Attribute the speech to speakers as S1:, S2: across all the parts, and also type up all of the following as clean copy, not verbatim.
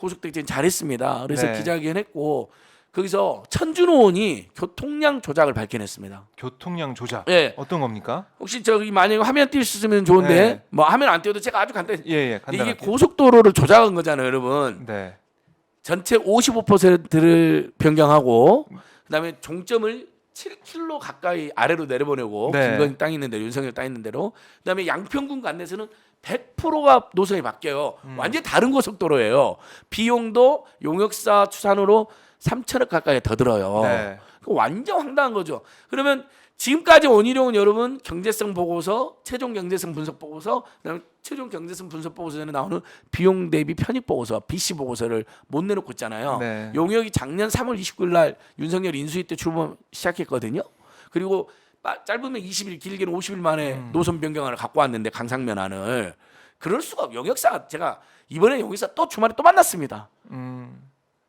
S1: 고속도로 잘했습니다. 그래서
S2: 네.
S1: 기자회견했고 거기서 천준호원이 교통량 조작을 발견했습니다.
S2: 교통량 조작.
S1: 예.
S2: 어떤 겁니까?
S1: 혹시 저기 만약에 화면 띄울 수 있으면 좋은데
S2: 네.
S1: 뭐 화면 안 띄워도 제가 아주 간단히
S2: 예, 간단하게.
S1: 이게 고속도로를 조작한 거잖아요, 여러분.
S2: 네.
S1: 전체 55%를 변경하고 그다음에 종점을 7km 가까이 아래로 내려보내고
S2: 네.
S1: 김건희 땅 있는 대로 윤석열 땅 있는 대로 그다음에 양평군 관내에서는 100%가 노선이 바뀌어요. 완전히 다른 고속도로예요. 비용도 용역사 추산으로 3천억 가까이 더 들어요.
S2: 네.
S1: 완전 황당한 거죠. 그러면 지금까지 원희룡은 여러분 경제성 보고서, 최종 경제성 분석 보고서, 그다음에 최종 경제성 분석 보고서에 나오는 비용 대비 편익 보고서, BC 보고서를 못 내놓고 있잖아요.
S2: 네.
S1: 용역이 작년 3월 29일 날 윤석열 인수위 때 출범 시작했거든요. 그리고 짧으면 20일, 길게는 50일 만에 노선 변경안을 갖고 왔는데 강상면안을 그럴 수가 없어요. 용역사가 제가 이번에 용역사 또 주말에 또 만났습니다.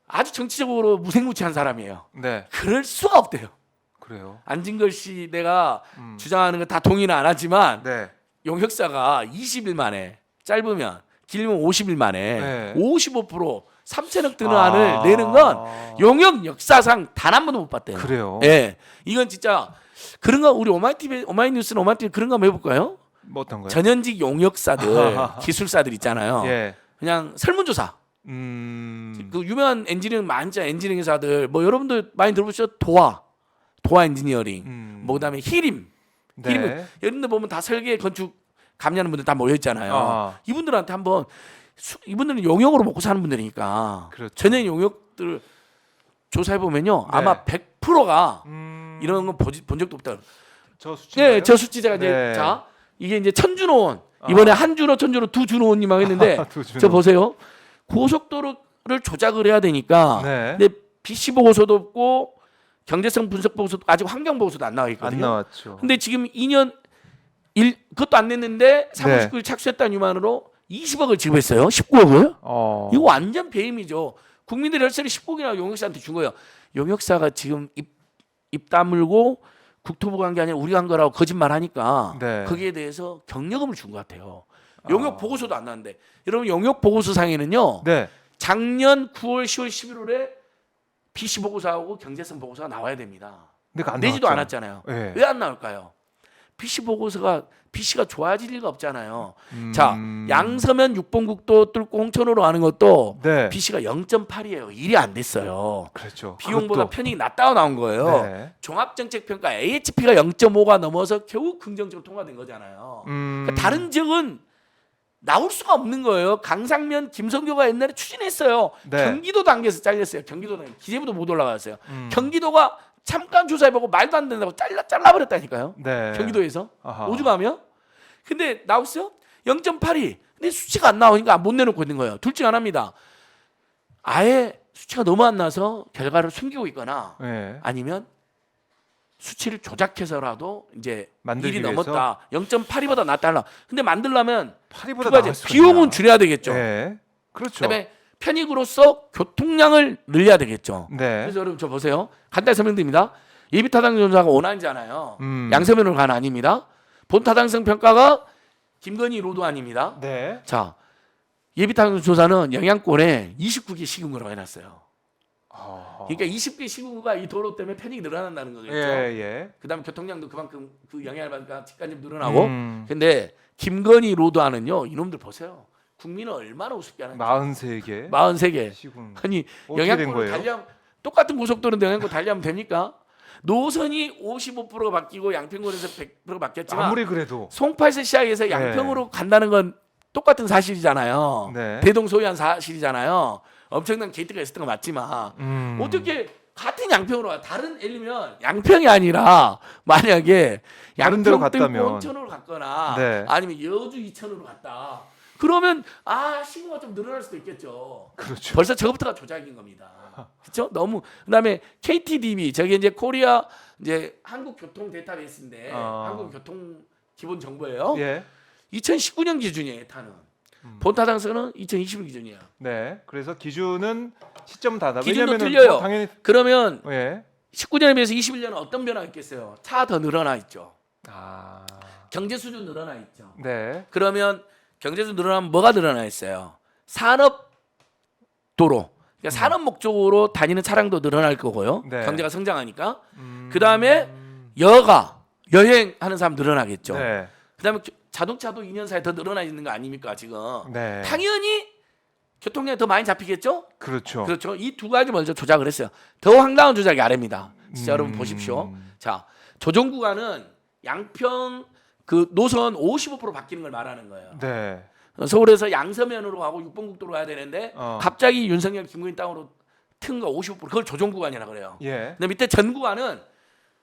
S1: 아주 정치적으로 무색무취한 사람이에요.
S2: 네.
S1: 그럴 수가 없대요.
S2: 그래요.
S1: 안진걸 씨 내가 주장하는 거 다 동의는 안 하지만
S2: 네.
S1: 용역사가 20일 만에 짧으면 길면 50일 만에
S2: 네.
S1: 55% 3천억 드는 안을 내는 건 용역 역사상 단 한 번도 못 봤대요.
S2: 그래요.
S1: 예, 이건 진짜 그런 거 우리 오마이뉴스는 오마이TV 그런 거 한번 해볼까요?
S2: 뭐 어떤 거요?
S1: 전현직 용역사들 기술사들 있잖아요.
S2: 예.
S1: 그냥 설문조사. 그 유명한 엔지니어링 많죠. 엔지니어링 회사들 뭐 여러분들 많이 들어보셨죠? 도화 엔지니어링, 뭐 그다음에 히림,
S2: 네.
S1: 히림 여러분들 보면 다 설계 건축 감리하는 분들 다 모여 있잖아요. 이분들한테 한번 이분들은 용역으로 먹고 사는 분들이니까
S2: 그렇죠.
S1: 전형 용역들 조사해 보면요,
S2: 네.
S1: 아마 100%가 이런 거 본 적도 없다.
S2: 저 수치.
S1: 네, 저 수치 제가 이제
S2: 네.
S1: 자 이게 이제 천준호원 이번에 한준호, 천준호 두 준호원님하고 했는데
S2: 두 준호.
S1: 저 보세요. 고속도로를 조작을 해야 되니까
S2: 네.
S1: 근데 BC 보고서도 없고 경제성 분석 보고서도 아직 환경 보고서도 안 나와
S2: 안
S1: 있거든요.
S2: 나왔죠.
S1: 근데 지금 2년 그것도 안 냈는데 3월
S2: 네.
S1: 19일 착수했다는 유만으로 20억을 지급했어요. 19억을. 이거 완전 배임이죠. 국민들 혈세를 19억이나 용역사한테 준 거예요. 용역사가 지금 입 다물고 국토부가 한 게 아니라 우리가 한 거라고 거짓말하니까
S2: 네.
S1: 거기에 대해서 경력금을 준 것 같아요. 용역 보고서도 안 나는데 여러분 용역 보고서상에는요.
S2: 네.
S1: 작년 9월, 10월, 11월에 BC 보고서하고 경제성 보고서가 나와야 됩니다.
S2: 근데 안
S1: 내지도
S2: 나왔죠.
S1: 않았잖아요.
S2: 네.
S1: 왜 안 나올까요? BC가 좋아질 리가 없잖아요. 자, 양서면 6번 국도 뚫고 홍천으로 가는 것도
S2: 네.
S1: BC가 0.8이에요. 일이 안 됐어요.
S2: 그렇죠.
S1: 비용보다
S2: 그것도.
S1: 편익이 낮다고 나온 거예요.
S2: 네.
S1: 종합정책평가 AHP가 0.5가 넘어서 겨우 긍정적으로 통과된 거잖아요. 그러니까 다른 지역은 나올 수가 없는 거예요. 강상면 김성교가 옛날에 추진했어요.
S2: 네.
S1: 경기도 단계에서 잘렸어요. 경기도 단계 기재부도 못 올라갔어요. 경기도가 잠깐 조사해보고 말도 안 된다고 잘라버렸다니까요.
S2: 네.
S1: 경기도에서
S2: 아하.
S1: 오죽하면. 근데 나왔어요? 0.8이. 근데 수치가 안 나오니까 못 내놓고 있는 거예요. 둘 중 하나입니다. 아예 수치가 너무 안 나서 결과를 숨기고 있거나
S2: 네.
S1: 아니면 수치를 조작해서라도 이제
S2: 만들기
S1: 일이
S2: 위해서?
S1: 넘었다. 0.82보다 낫다. 근데 만들려면
S2: 8위보다
S1: 두 가지 비용은 줄여야 되겠죠.
S2: 네. 그렇죠.
S1: 그다음에 편익으로서 교통량을 늘려야 되겠죠.
S2: 네.
S1: 그래서 여러분 저 보세요. 간단히 설명드립니다. 예비타당 조사가 원안이잖아요.
S2: 음.
S1: 양서면으로 가는 아닙니다. 본타당성 평가가 김건희 로드 아닙니다.
S2: 네.
S1: 자, 예비타당 조사는 영향권에 29개 시군구라고 해놨어요. 그러니까 20개 시군구가 이 도로 때문에 편익이 늘어난다는 거겠죠.
S2: 예.
S1: 그다음에 교통량도 그만큼 그 영향을 받으니까 집간좀 늘어나고.
S2: 음.
S1: 근데 김건희 로드하는요. 이놈들 보세요. 국민은 얼마나 우습게 하는지.
S2: 43개.
S1: 43개.
S2: 시군.
S1: 아니
S2: 어떻게 된
S1: 영향권을
S2: 거예요?
S1: 달리하면 똑같은 고속도로인데 영향권 달리하면 됩니까? 노선이 55%가 바뀌고 양평군에서 100%가 바뀌었지만
S2: 아무리 그래도
S1: 송파에서 시작해서 양평으로 간다는 건 똑같은 사실이잖아요.
S2: 네.
S1: 대동소이한 사실이잖아요. 엄청난 게이트가 있었던 거 맞지만 어떻게 같은 양평으로 가? 다른 예를 들면 양평이 아니라 만약에
S2: 다른 데로
S1: 양평 뚫고
S2: 갔다면.
S1: 온천으로 갔거나
S2: 네.
S1: 아니면 여주 이천으로 갔다. 그러면 시구가 좀 늘어날 수도 있겠죠.
S2: 그렇죠.
S1: 벌써 저것부터가 조작인 겁니다. 그렇죠? 너무 그다음에 KTDB 저게 이제 코리아 이제 한국 교통 데이터베이스인데 한국 교통 기본 정보예요.
S2: 예.
S1: 2019년 기준이에요. 타는 본타당성은 2021 기준이에요.
S2: 네. 그래서 기준은 시점 다다.
S1: 기준도
S2: 왜냐면은
S1: 틀려요.
S2: 뭐 당연히
S1: 그러면
S2: 예.
S1: 19년에 비해서 21년은 어떤 변화가 있겠어요? 차 더 늘어나 있죠.
S2: 아.
S1: 경제 수준 늘어나 있죠.
S2: 네.
S1: 그러면 경제 수준 늘어나면 뭐가 늘어나 있어요? 산업 도로. 그러니까 산업 목적으로 다니는 차량도 늘어날 거고요.
S2: 네.
S1: 경제가 성장하니까. 그다음에 여행하는 사람 늘어나겠죠.
S2: 네.
S1: 그다음에 자동차도 2년 사이에 더 늘어나 있는 거 아닙니까 지금?
S2: 네.
S1: 당연히 교통량이 더 많이 잡히겠죠?
S2: 그렇죠.
S1: 그렇죠. 이 두 가지 먼저 조작을 했어요. 더 황당한 조작이 아래입니다. 진짜 여러분 보십시오. 자, 조정 구간은 양평 그 노선 55% 바뀌는 걸 말하는 거예요.
S2: 네.
S1: 서울에서 양서면으로 가고 6번 국도로 가야 되는데 갑자기 윤석열 김건희 땅으로 튼 거 55% 그걸 조정 구간이라 그래요.
S2: 예.
S1: 근데 밑에 전 구간은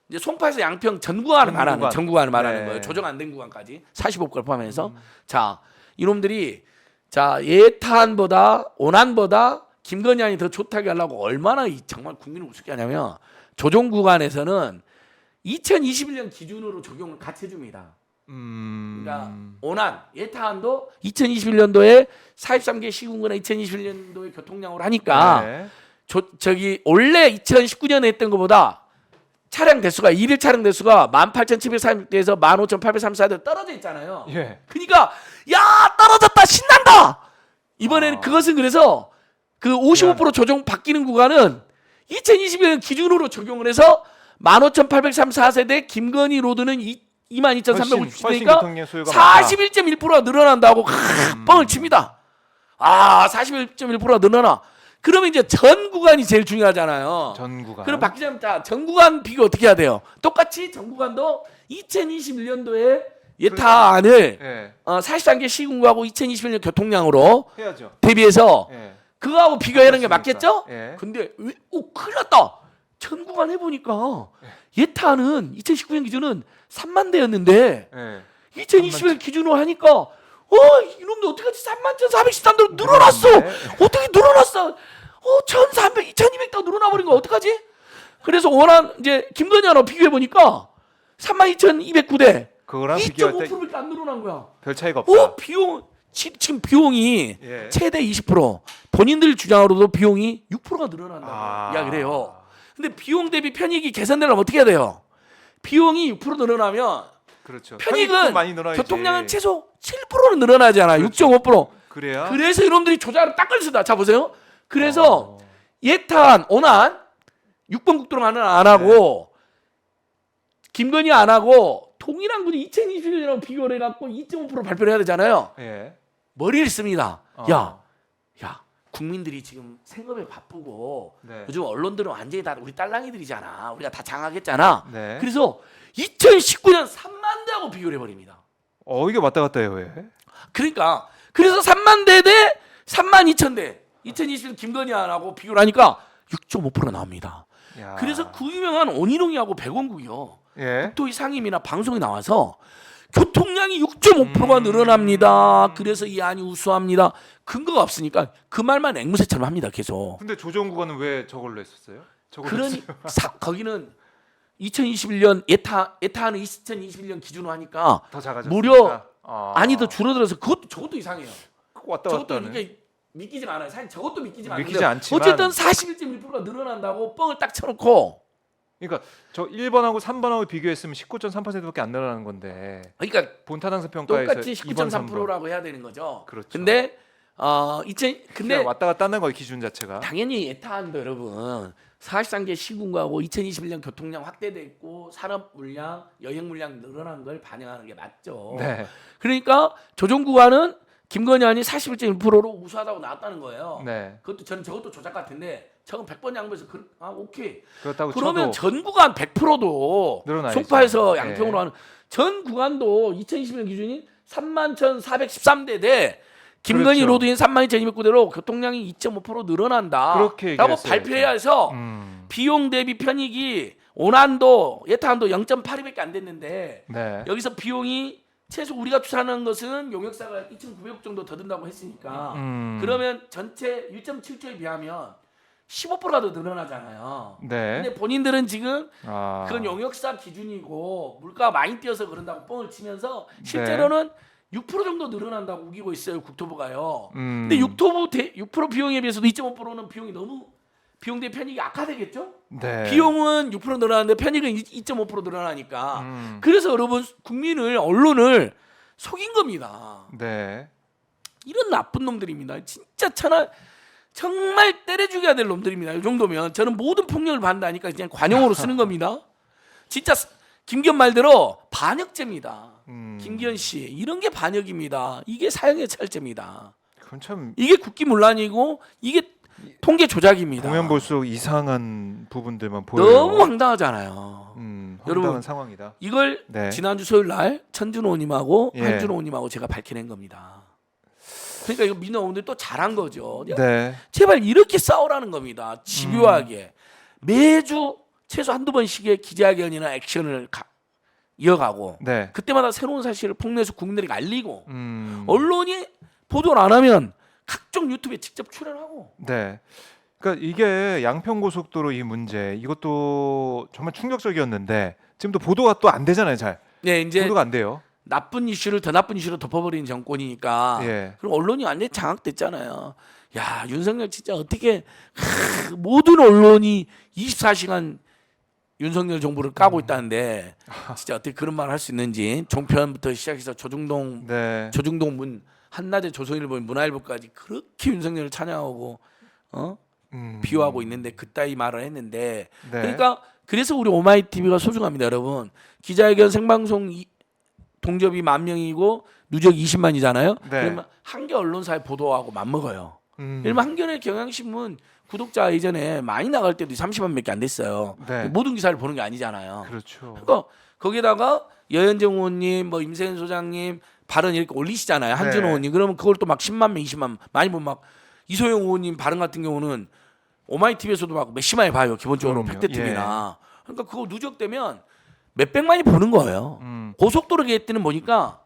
S1: 이제 송파에서 양평 전 구간을 말하는 전 구간을 말하는
S2: 네.
S1: 거예요. 조정 안 된 구간까지 45%를 포함해서 자 이놈들이 자 예탄보다 오난보다 김건희안이 더 좋다게 하려고 얼마나 정말 국민을 우습게 하냐면 조정 구간에서는 2021년 기준으로 적용을 같이 해줍니다. 그러니까 오난 예탄도 2021년도에 43개 시군구나 2021년도에 교통량으로 하니까
S2: 네.
S1: 저기 원래 2019년에 했던 것보다 차량 대수가 일일 차량 대수가 18,736대에서 15,834대 떨어져 있잖아요.
S2: 예.
S1: 그러니까 야 떨어졌다 신난다. 이번에는 그것은 그래서 그 55% 조정 바뀌는 구간은 2021년 기준으로 적용을 해서 15,834세대 김건희 로드는 22,350대니까 41.1%가 늘어난다고 뻥을 칩니다. 41.1%가 늘어나. 그러면 이제 전 구간이 제일 중요하잖아요.
S2: 전 구간.
S1: 그럼 박 기자님 전 구간 비교 어떻게 해야 돼요? 똑같이 전 구간도 2021년도에 예타안을
S2: 예.
S1: 43개 시군구하고 2021년 교통량으로
S2: 해야죠.
S1: 대비해서
S2: 예.
S1: 그거하고 비교하는 게
S2: 그렇습니까?
S1: 맞겠죠?
S2: 예.
S1: 근데 큰일 났다. 전 구간 해보니까 예타는 2019년 기준은 3만 대였는데
S2: 예.
S1: 2021년 기준으로 하니까 이놈들 어떡하지 31,413대로 늘어났어. 어떻게 늘어났어? 1,300, 2,200대 늘어나 버린 거 어떡하지? 그래서 원한 이제 김건희하고 비교해 보니까 32,209대
S2: 그거랑 비교할 때
S1: 2.5%밖에 안 늘어난 거야.
S2: 별 차이가 없다.
S1: 비용 지금 비용이
S2: 예.
S1: 최대 20% 본인들 주장으로도 비용이 6%가 늘어난다고 이야기를 해요. 근데 비용 대비 편익이 개선되려면 어떻게 해야 돼요? 비용이 6% 늘어나면
S2: 그렇죠.
S1: 편익은
S2: 많이 늘어나야지.
S1: 교통량은 최소 7%는 늘어나잖아.
S2: 그렇죠.
S1: 6.5%.
S2: 그래야.
S1: 그래서 이놈들이 조작을 딱 걸렸다. 자 보세요. 그래서 예탄, 오난 6번 국도로만은 안 하고 김건희 안 하고 동일한 군이 2021년하고 비교를 해갖고 2.5% 발표를 해야 되잖아요.
S2: 예.
S1: 머리를 씁니다. 야 국민들이 지금 생업에 바쁘고
S2: 네.
S1: 요즘 언론들은 완전히 다 우리 딸랑이들이잖아. 우리가 다 장악했잖아.
S2: 네.
S1: 그래서 2019년 3만 대하고 비교를 해버립니다.
S2: 이게 왔다 갔다 해요. 왜?
S1: 그러니까 그래서 3만 대 대 3만 2천 대 2021 김건희안하고 비교를 하니까 6.5%가 나옵니다.
S2: 야.
S1: 그래서 그 유명한 온희룡이하고 백원국이요.
S2: 예.
S1: 국토위 상임이나 방송에 나와서 교통량이 6.5%가 늘어납니다. 그래서 이 안이 우수합니다. 근거가 없으니까 그 말만 앵무새처럼 합니다. 계속.
S2: 근데 조정 구간은 왜 저걸로 했었어요?
S1: 그러니 거기는 2021년 예타는 2021년 기준으로 하니까
S2: 더 작아졌어요.
S1: 무려 아니 더 줄어들어서 저것도 이상해요.
S2: 왔다
S1: 저것도
S2: 갔다.
S1: 이게 믿기지가 않아요. 사실 저것도 믿기지가
S2: 믿기지
S1: 않는데
S2: 않지만
S1: 어쨌든 41.1%가 늘어난다고 뻥을 딱 쳐놓고
S2: 그러니까 저 1번하고 3번하고 비교했으면 19.3%밖에 안 늘어나는 건데
S1: 그러니까
S2: 본타당성 평가에서
S1: 똑같이
S2: 2번, 3번.
S1: 19.3%라고 해야 되는 거죠.
S2: 그렇죠.
S1: 근데 근데
S2: 왔다 갔다 하는 거예요, 기준 자체가.
S1: 당연히 예타한도 여러분 43개 시군구하고 2021년 교통량 확대됐고 산업 물량, 여행 물량 늘어난 걸 반영하는 게 맞죠.
S2: 네.
S1: 그러니까 조정 구간은 김건희안이 41.1%로 우수하다고 나왔다는 거예요.
S2: 네.
S1: 그것도 저것도 조작 같은데 저건 100번 양보해서 오케이.
S2: 그렇다고
S1: 그러면
S2: 쳐도
S1: 전 구간 100%도
S2: 늘어나야죠.
S1: 송파에서
S2: 네.
S1: 양평으로 하는 전 구간도 2021년 기준이 31,413대 대 김건희
S2: 그렇죠.
S1: 로드인 32,209대로 교통량이 2.5% 늘어난다.
S2: 그렇게
S1: 라고
S2: 얘기했어요.
S1: 발표해야 해서 비용 대비 편익이 오난도 예타한도 0.82밖에 안 됐는데
S2: 네.
S1: 여기서 비용이 최소 우리가 추산하는 것은 용역사가 2,900억 정도 더 든다고 했으니까 그러면 전체 1.7조에 비하면 15%가 더 늘어나잖아요.
S2: 네.
S1: 근데 본인들은 지금
S2: 아.
S1: 그건 용역사 기준이고 물가가 많이 뛰어서 그런다고 뻥을 치면서 실제로는 6% 정도 늘어난다고 우기고 있어요. 국토부가요. 근데 6% 비용에 비해서도 2.5%는 비용이 너무 비용 대 편익이 악화되겠죠?
S2: 네.
S1: 비용은 6% 늘어나는데 편익은 2.5% 늘어나니까 그래서 여러분 국민을 언론을 속인 겁니다.
S2: 네.
S1: 이런 나쁜 놈들입니다. 진짜 정말 때려 죽여야 될 놈들입니다. 이 정도면 저는 모든 폭력을 반대하니까 그냥 관용으로 쓰는 겁니다. 진짜 김기현 말대로 반역죄입니다. 김기현 씨 이런 게 반역입니다. 이게 사형의 찰죄입니다.
S2: 그건 참
S1: 이게 국기문란이고 이게 통계 조작입니다.
S2: 보면 볼수록 이상한 부분들만 보여요.
S1: 너무 황당하잖아요.
S2: 황당한
S1: 여러분,
S2: 상황이다.
S1: 이걸
S2: 네.
S1: 지난주 수요일 날 천준호님하고
S2: 예.
S1: 한준호님하고 제가 밝혀낸 겁니다. 그러니까 이거 민원원들이 또 잘한 거죠.
S2: 네.
S1: 제발 이렇게 싸우라는 겁니다. 집요하게 매주 최소 한두 번씩의 기자회견이나 액션을 이어가고
S2: 네.
S1: 그때마다 새로운 사실을 폭로해서 국민들에게 알리고
S2: 음.
S1: 언론이 보도를 안 하면 각종 유튜브에 직접 출연하고
S2: 네. 그러니까 이게 양평고속도로 이 문제 이것도 정말 충격적이었는데 지금도 보도가 또 안 되잖아요. 잘
S1: 네, 이제
S2: 보도가 안 돼요.
S1: 나쁜 이슈를 더 나쁜 이슈로 덮어버리는 정권이니까
S2: 예.
S1: 그리고 언론이 완전히 장악됐잖아요. 야 윤석열 진짜 어떻게 모든 언론이 24시간 윤석열 정부를 까고 있다는데 진짜 어떻게 그런 말을 할 수 있는지 종편부터 시작해서 조중동
S2: 네.
S1: 문 한낮에 조선일보 문화일보까지 그렇게 윤석열을 찬양하고 비호하고 있는데 그따위 말을 했는데
S2: 네.
S1: 그러니까 그래서 우리 오마이TV가 소중합니다 여러분. 기자회견 생방송 동접이 10,000명이고 누적 20만이잖아요.
S2: 네.
S1: 그러면 한개 언론사에 보도하고 맞먹어요.
S2: 음.
S1: 예를 들면 한겨레 경향신문 구독자 이전에 많이 나갈 때도 30만밖에 안 됐어요.
S2: 네.
S1: 모든 기사를 보는 게 아니잖아요.
S2: 그렇죠.
S1: 그러니까 거기다가 여현정 의원님, 뭐 임세현 소장님 발언 이렇게 올리시잖아요. 한준호
S2: 네.
S1: 의원님. 그러면 그걸 또 막 10만 명, 20만 많이 보면 막 이소영 의원님 발언 같은 경우는 오마이TV에서도 막 몇십만이 봐요. 기본적으로
S2: 그럼요.
S1: 팩트TV나. 그러니까 그거 누적되면 몇백만이 보는 거예요. 고속도로 게이트 때는 보니까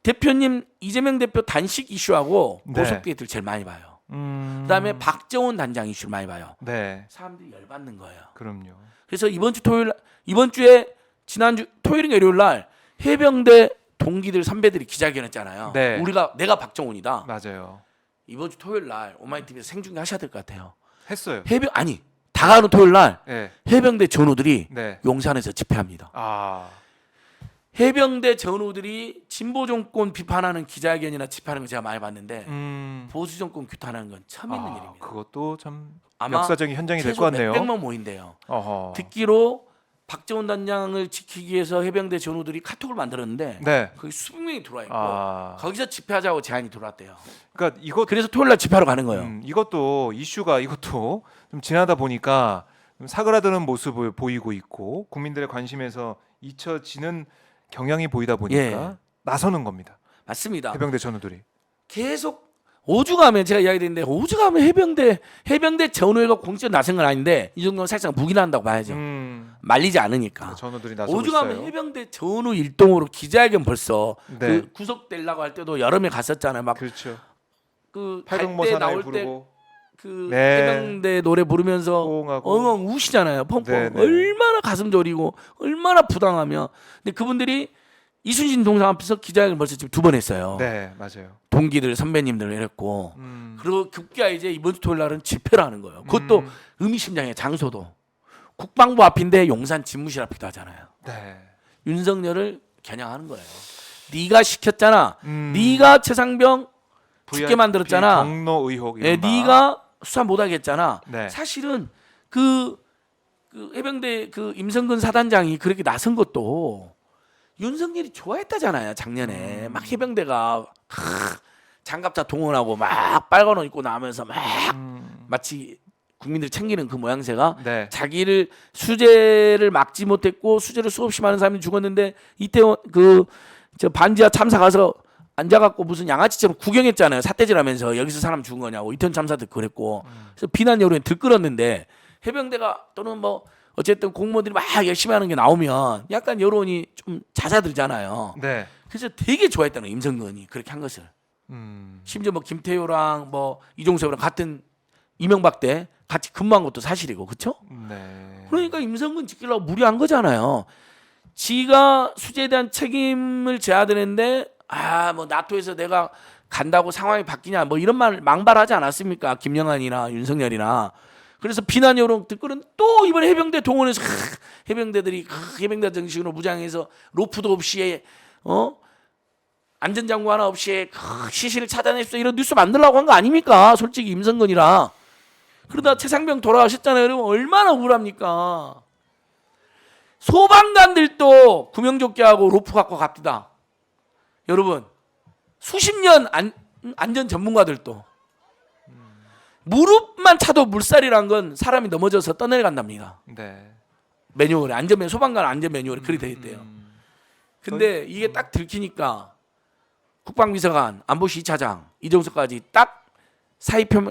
S1: 대표님 이재명 대표 단식 이슈하고
S2: 네.
S1: 고속 게이트를 제일 많이 봐요. 그다음에 박정훈 단장 이슈를 많이 봐요.
S2: 네.
S1: 사람들이 열받는 거예요.
S2: 그럼요.
S1: 그래서 이번 주에 지난주 토요일인가 일요일 날 해병대 동기들 선배들이 기자회견했잖아요.
S2: 네.
S1: 내가 박정훈이다.
S2: 맞아요.
S1: 이번 주 토요일 날 오마이TV에서 생중계 하셔야 될 것 같아요.
S2: 했어요.
S1: 다가오는 토요일 날
S2: 네.
S1: 해병대 전우들이
S2: 네.
S1: 용산에서 집회합니다.
S2: 아.
S1: 해병대 전우들이 진보 정권 비판하는 기자회견이나 집회하는 거 제가 많이 봤는데 보수 정권 규탄하는 건 처음 있는 일입니다.
S2: 그것도 참
S1: 아마
S2: 역사적인 현장이 될
S1: 최소
S2: 것 같네요.
S1: 몇백만 모인대요.
S2: 어허.
S1: 듣기로 박정훈 단장을 지키기 위해서 해병대 전우들이 카톡을 만들었는데
S2: 네.
S1: 거기 수백 명이 들어와 있고 거기서 집회하자고 제안이 들어왔대요.
S2: 그러니까 이것
S1: 그래서 토요일 날 집회하러 가는 거예요.
S2: 이것도 이것도 좀 지나다 보니까 좀 사그라드는 모습을 보이고 있고 국민들의 관심에서 잊혀지는 경향이 보이다 보니까
S1: 예.
S2: 나서는 겁니다.
S1: 맞습니다.
S2: 해병대 전우들이.
S1: 계속 오죽하면 제가 이야기했는데 오죽하면 해병대 전우회가 공식적으로 나선 건 아닌데 이 정도는 살짝 묵인한다고 봐야죠. 말리지 않으니까.
S2: 전우들이 나서고
S1: 오죽하면
S2: 있어요.
S1: 해병대 전우 일동으로 기자회견 벌써
S2: 네.
S1: 그 구속되려고 할 때도 여러 명 갔었잖아요. 막
S2: 그렇죠.
S1: 그
S2: 팔경모
S1: 갈 때
S2: 사나이
S1: 나올
S2: 부르고
S1: 때 그
S2: 네.
S1: 해병대 노래 부르면서
S2: 호응하고.
S1: 엉엉 우시잖아요. 펑펑.
S2: 네, 네.
S1: 얼마나 가슴 저리고 얼마나 부당하며. 근데 그분들이 이순신 동상 앞에서 기자회견 벌써 지금 2번 했어요.
S2: 네, 맞아요.
S1: 동기들 선배님들 이랬고 그리고 급기야 이제 이번 주 토요일 날은 집회를 하는 거예요. 그것도 의미심장해. 장소도 국방부 앞인데 용산 집무실 앞이기도 하잖아요.
S2: 네.
S1: 윤석열을 겨냥하는 거예요. 네가 시켰잖아.
S2: 음.
S1: 네가 최상병 죽게
S2: VIP
S1: 만들었잖아.
S2: 경로 의혹
S1: 예,
S2: 이른바.
S1: 네가 수사 못하겠잖아.
S2: 네.
S1: 사실은 그 해병대 그 임성근 사단장이 그렇게 나선 것도 윤석열이 좋아했다잖아요. 작년에 막 해병대가 장갑차 동원하고 막 빨간 옷 입고 나오면서 막 마치 국민들 챙기는 그 모양새가
S2: 네.
S1: 자기를 수재를 막지 못했고 수재를 수없이 많은 사람이 죽었는데 이태원 저 반지하 참사 가서 앉아갖고 무슨 양아치처럼 구경했잖아요. 삿대질하면서 여기서 사람 죽은 거냐고. 이태원 참사도 그랬고. 그래서 비난 여론이 들끓었는데 해병대가 또는 뭐 어쨌든 공무원들이 막 열심히 하는 게 나오면 약간 여론이 좀 잦아들잖아요.
S2: 네.
S1: 그래서 되게 좋아했다는 거예요. 임성근이 그렇게 한 것을. 심지어 뭐 김태효랑 뭐 이종섭이랑 같은 이명박 때 같이 근무한 것도 사실이고, 그렇죠?
S2: 네.
S1: 그러니까 임성근 지키려고 무리한 거잖아요. 지가 수재에 대한 책임을 져야 되는데 뭐 나토에서 내가 간다고 상황이 바뀌냐 뭐 이런 말 망발하지 않았습니까? 김영환이나 윤석열이나. 그래서 비난 여론 듣고는 또 이번에 해병대 동원해서 해병대들이 해병대 정식으로 무장해서 로프도 없이 안전장구 하나 없이 시신을 찾아냈어 이런 뉴스 만들려고 한 거 아닙니까? 솔직히 임성근이라 그러다 최상병 돌아가셨잖아요. 여러분 얼마나 억울합니까? 소방관들도 구명조끼하고 로프 갖고 갑니다. 여러분 수십 년 안전 전문가들도 무릎만 차도 물살이란 건 사람이 넘어져서 떠내려간답니다.
S2: 네.
S1: 매뉴얼에 안전 소방관 안전 매뉴얼에 그리 돼 있대요. 근데 이게 딱 들키니까 국방비서관, 안보실 2차장, 이정석까지 딱 사표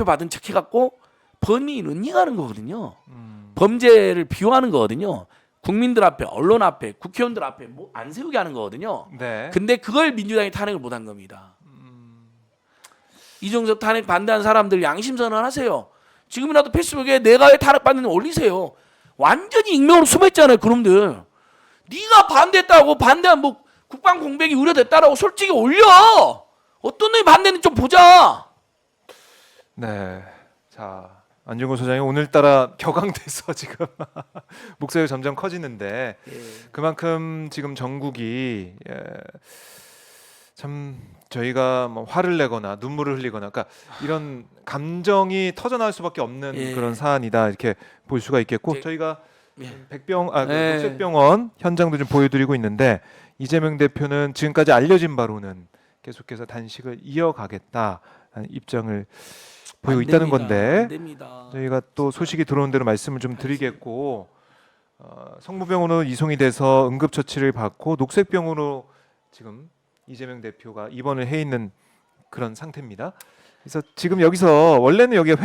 S1: 받은 척 해갖고 범인 은닉하는 거거든요. 범죄를 비호하는 거거든요. 국민들 앞에, 언론 앞에, 국회의원들 앞에 뭐 안 세우게 하는 거거든요.
S2: 네.
S1: 근데 그걸 민주당이 탄핵을 못한 겁니다. 이정석 탄핵 반대하는 사람들 양심선언 하세요. 지금이라도 페이스북에 내가 왜 탄핵 받는지 올리세요. 완전히 익명으로 숨어있잖아요, 그놈들. 네가 반대했다고 반대한 뭐 국방 공백이 우려됐다라고 솔직히 올려. 어떤 놈이 반대는 좀 보자.
S2: 네. 자, 안중근 소장이 오늘따라 격앙돼서 지금 목소리가 점점 커지는데 그만큼 지금 전국이 참 저희가 뭐 화를 내거나 눈물을 흘리거나 그러니까 이런 감정이 터져나올 수밖에 없는 그런 사안이다 이렇게 볼 수가 있겠고 저희가 녹색병원 현장도 좀 보여드리고 있는데 이재명 대표는 지금까지 알려진 바로는 계속해서 단식을 이어가겠다 입장을 보이고 있다는 건데
S1: 안 됩니다.
S2: 저희가 또 소식이 들어온 대로 말씀을 좀 드리겠고 성모병원으로 이송이 돼서 응급처치를 받고 녹색병원으로 지금 이재명 대표가 입원을 해 있는 그런 상태입니다. 그래서 지금 여기서 원래는 여기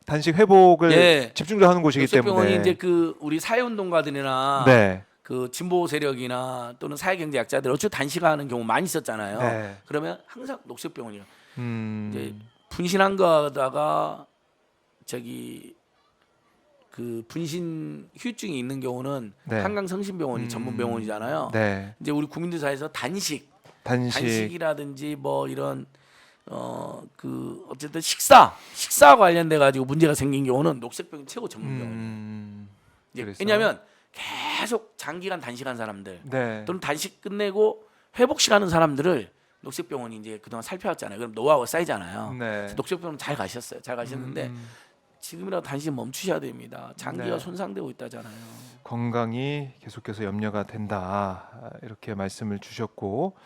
S2: 단식 회복을 집중적으로 하는 곳이기 때문에
S1: 녹색병원이 이제 그 우리 사회운동가들이나
S2: 네.
S1: 그 진보 세력이나 또는 사회경제 약자들 어차피 단식하는 경우 많이 있었잖아요.
S2: 네.
S1: 그러면 항상 녹색병원이요. 이제
S2: 음,
S1: 분신한 거다가 저기 그 분신 후유증이 있는 경우는
S2: 네.
S1: 한강성심병원이 전문 병원이잖아요.
S2: 네.
S1: 이제 우리 국민들 사이에서 단식이라든지 뭐 이런 그 어쨌든 식사 관련돼 가지고 문제가 생긴 경우는 녹색병원 최고 전문 병원이에요.
S2: 그래서?
S1: 왜냐하면 계속 장기간 단식한 사람들
S2: 네.
S1: 또는 단식 끝내고 회복식하는 사람들을 녹색병원이 이제 그동안 살펴왔잖아요. 그럼 노하우가 쌓이잖아요.
S2: 네.
S1: 그래서 녹색병원 잘 가셨어요. 잘 가셨는데 지금이라도 단식 멈추셔야 됩니다. 장기가
S2: 네.
S1: 손상되고 있다잖아요.
S2: 건강이 계속해서 염려가 된다 이렇게 말씀을 주셨고